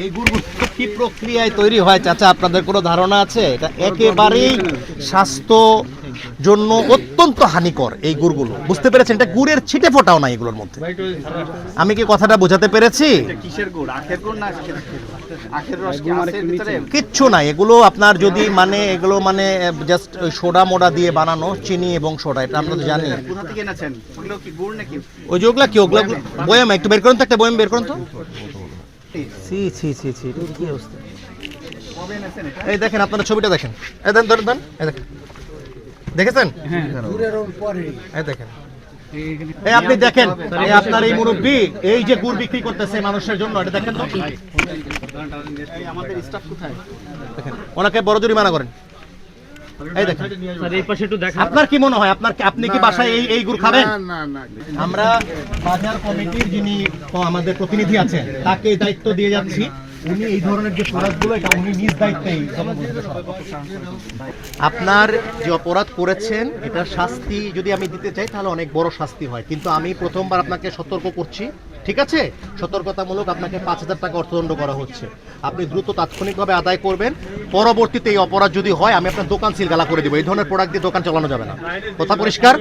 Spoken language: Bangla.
এই গুড়গুলো কি প্রক্রিয়ায় তৈরি হয় চাচা, আপনাদের কোনো ধারণা আছে? এটা একেবারেই স্বাস্থ্য জন্য অত্যন্ত হানিকর এই গুড়গুলো, বুঝতে পেরেছেন? এটা গুড়ের ছিটে ফোটাও না এগুলোর মধ্যে। আমি কি কথাটা বোঝাতে পেরেছি? কিসের গুড়? আখের গুড় না আখের রস? কিচ্ছু নাই এগুলো আপনার, যদি মানে এগুলো মানে জাস্ট ওই সোডা মোডা দিয়ে বানানো, চিনি এবং সোডা, এটা আমরা তো জানি। কোথা থেকে এনেছেন? ওগুলো কি গুড় নাকি? ওই যে ওগুলা কি, ওগুলা বয়াম একটু বের করুন তো, একটা বয়াম বের করুন তো। সি সি সি সি, কি অবস্থা! কবে এনেছেন এটা? এই দেখেন, আপনারা ছবিটা দেখেন, এই দেন ধরেন দেন, এই দেখেন, দেখেছেন? এই দেখেন, এই আপনি দেখেন, এই আপনার এই মুরব্বি এই যে গুড় বিক্রি করতেছে মানুষের জন্য, এটা দেখেন তো। আমাদের স্টাফ কোথায়? দেখেন, ওনাকে বড় জরিমানা করেন। এই দেখেন, আপনার কি মনে হয়, আপনি কি বাসায় এই গুড় খাবেন? আমরা বাজার কমিটির যিনি আমাদের প্রতিনিধি আছেন তাকে এই দায়িত্ব দিয়ে যাচ্ছি, উনি এই ধরনের যে প্রোডাক্টগুলো এটা উনি নিজ দায়িত্বেই। আপনার যে অপরাধ করেছেন এটার শাস্তি যদি আমি দিতে চাই তাহলে অনেক বড় শাস্তি হয়, কিন্তু আমি প্রথমবার আপনাকে সতর্ক করছি, ঠিক আছে? সতর্কতামূলক আপনাকে 5,000 টাকা অর্থদণ্ড করা হচ্ছে, আপনি দ্রুত তাৎক্ষণিকভাবে আদায় করবেন। পরবর্তীতে এই অপরাধ যদি হয় আমি আপনার দোকান সিলগালা করে দেবো, এই ধরনের প্রোডাক্ট দিয়ে দোকান চালানো যাবে না। কথা পরিষ্কার?